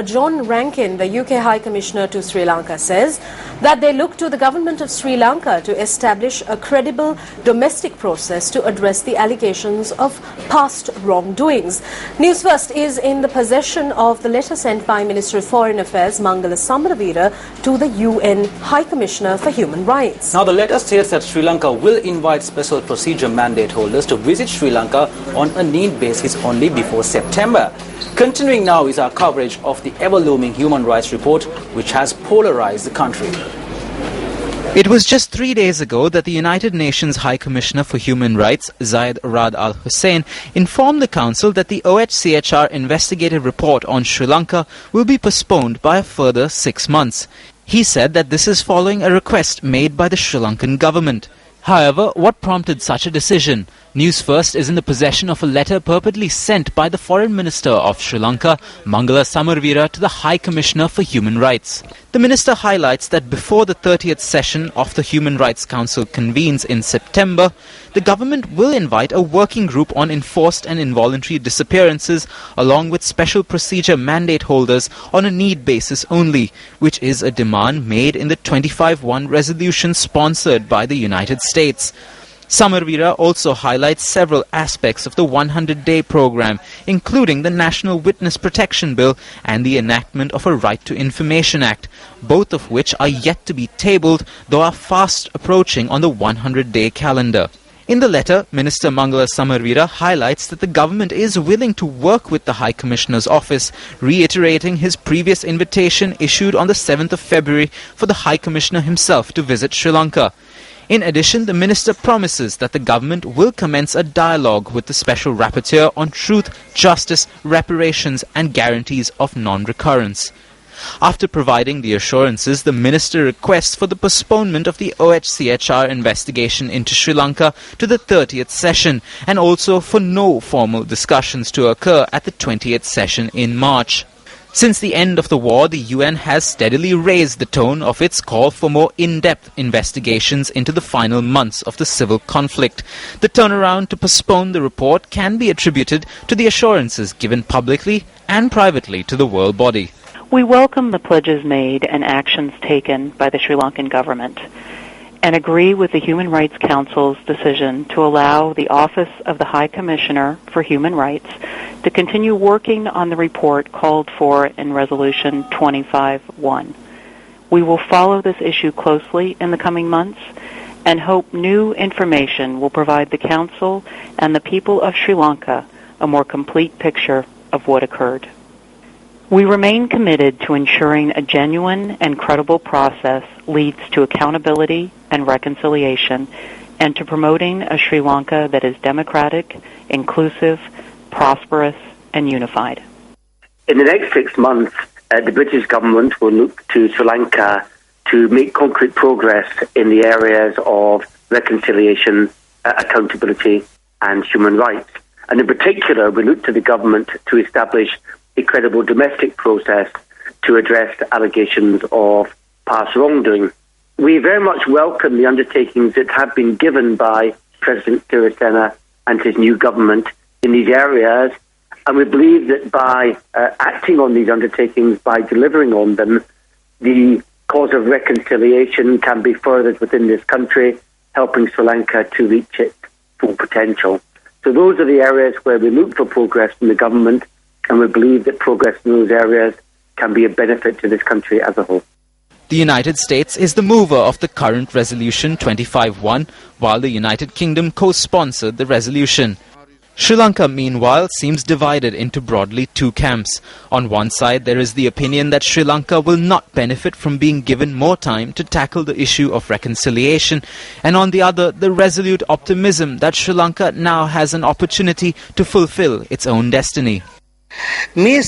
John Rankin, the UK High Commissioner to Sri Lanka, says that they look to the government of Sri Lanka to establish a credible domestic process to address the allegations of past wrongdoings. News First is in the possession of the letter sent by Minister of Foreign Affairs Mangala Samaraweera to the UN High Commissioner for Human Rights. Now the letter states that Sri Lanka will invite special procedure mandate holders to visit Sri Lanka on a need basis only before September. Continuing now is our coverage of the ever-looming human rights report, which has polarized the country. It was just 3 days ago that the United Nations High Commissioner for Human Rights, Zeid Ra'ad Al Hussein, informed the Council that the OHCHR investigative report on Sri Lanka will be postponed by a further 6 months. He said that this is following a request made by the Sri Lankan government. However, what prompted such a decision? News First is in the possession of a letter purportedly sent by the Foreign Minister of Sri Lanka, Mangala Samaraweera, to the High Commissioner for Human Rights. The Minister highlights that before the 30th session of the Human Rights Council convenes in September, the government will invite a working group on enforced and involuntary disappearances along with special procedure mandate holders on a need basis only, which is a demand made in the 25-1 resolution sponsored by the United States. Samaraweera also highlights several aspects of the 100-day program, including the National Witness Protection Bill and the enactment of a Right to Information Act, both of which are yet to be tabled, though are fast approaching on the 100-day calendar. In the letter, Minister Mangala Samaraweera highlights that the government is willing to work with the High Commissioner's office, reiterating his previous invitation issued on the 7th of February for the High Commissioner himself to visit Sri Lanka. In addition, the minister promises that the government will commence a dialogue with the Special Rapporteur on truth, justice, reparations and guarantees of non-recurrence. After providing the assurances, the minister requests for the postponement of the OHCHR investigation into Sri Lanka to the 30th session and also for no formal discussions to occur at the 20th session in March. Since the end of the war, the UN has steadily raised the tone of its call for more in-depth investigations into the final months of the civil conflict. The turnaround to postpone the report can be attributed to the assurances given publicly and privately to the world body. We welcome the pledges made and actions taken by the Sri Lankan government and agree with the Human Rights Council's decision to allow the Office of the High Commissioner for Human Rights to continue working on the report called for in Resolution 25-1. We will follow this issue closely in the coming months and hope new information will provide the Council and the people of Sri Lanka a more complete picture of what occurred. We remain committed to ensuring a genuine and credible process leads to accountability and reconciliation and to promoting a Sri Lanka that is democratic, inclusive, prosperous, and unified. In the next 6 months, the British government will look to Sri Lanka to make concrete progress in the areas of reconciliation, accountability, and human rights. And in particular, we look to the government to establish a credible domestic process to address the allegations of past wrongdoing. We very much welcome the undertakings that have been given by President Sirisena and his new government in these areas, and we believe that by acting on these undertakings, by delivering on them, the cause of reconciliation can be furthered within this country, helping Sri Lanka to reach its full potential. So those are the areas where we look for progress from the government, and we believe that progress in those areas can be a benefit to this country as a whole. The United States is the mover of the current Resolution 25-1, while the United Kingdom co-sponsored the resolution. Sri Lanka, meanwhile, seems divided into broadly two camps. On one side, there is the opinion that Sri Lanka will not benefit from being given more time to tackle the issue of reconciliation, and on the other, the resolute optimism that Sri Lanka now has an opportunity to fulfill its own destiny. Why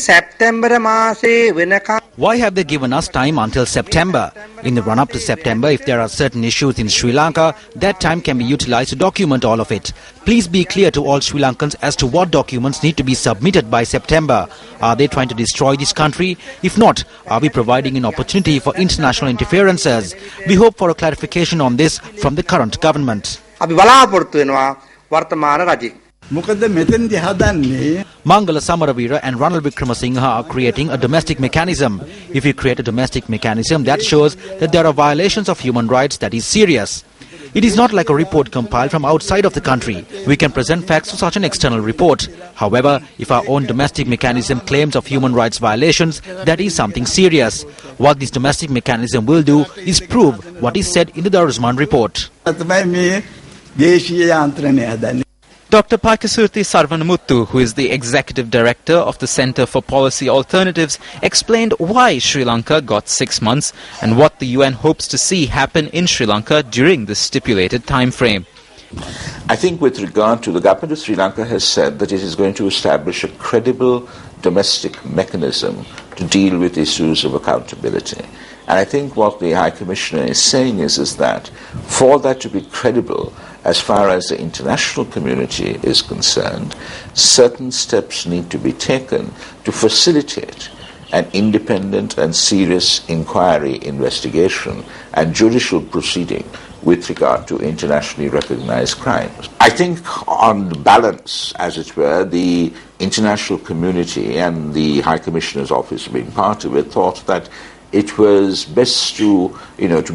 have they given us time until September? In the run-up to September, if there are certain issues in Sri Lanka, that time can be utilized to document all of it. Please be clear to all Sri Lankans as to what documents need to be submitted by September. Are they trying to destroy this country? If not, are we providing an opportunity for international interferences? We hope for a clarification on this from the current government. Mangala Samaravira and Ranil Wickramasinghe are creating a domestic mechanism. If you create a domestic mechanism, that shows that there are violations of human rights that is serious. It is not like a report compiled from outside of the country. We can present facts to such an external report. However, if our own domestic mechanism claims of human rights violations, that is something serious. What this domestic mechanism will do is prove what is said in the Darusman report. Dr. Paikasurthi Sarvanamuttu, who is the Executive Director of the Centre for Policy Alternatives, explained why Sri Lanka got 6 months and what the UN hopes to see happen in Sri Lanka during this stipulated time frame. I think with regard to the government of Sri Lanka has said that it is going to establish a credible domestic mechanism to deal with issues of accountability. And I think what the High Commissioner is saying is that for that to be credible, as far as the international community is concerned, certain steps need to be taken to facilitate an independent and serious inquiry, investigation, and judicial proceeding with regard to internationally recognized crimes. I think on balance, as it were, the international community and the High Commissioner's office being part of it thought that it was best to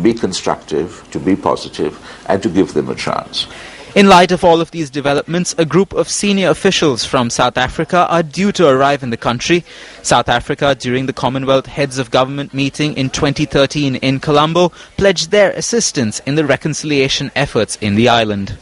be constructive, to be positive, and to give them a chance. In light of all of these developments, a group of senior officials from South Africa are due to arrive in the country. South Africa, during the Commonwealth Heads of Government meeting in 2013 in Colombo, pledged their assistance in the reconciliation efforts in the island.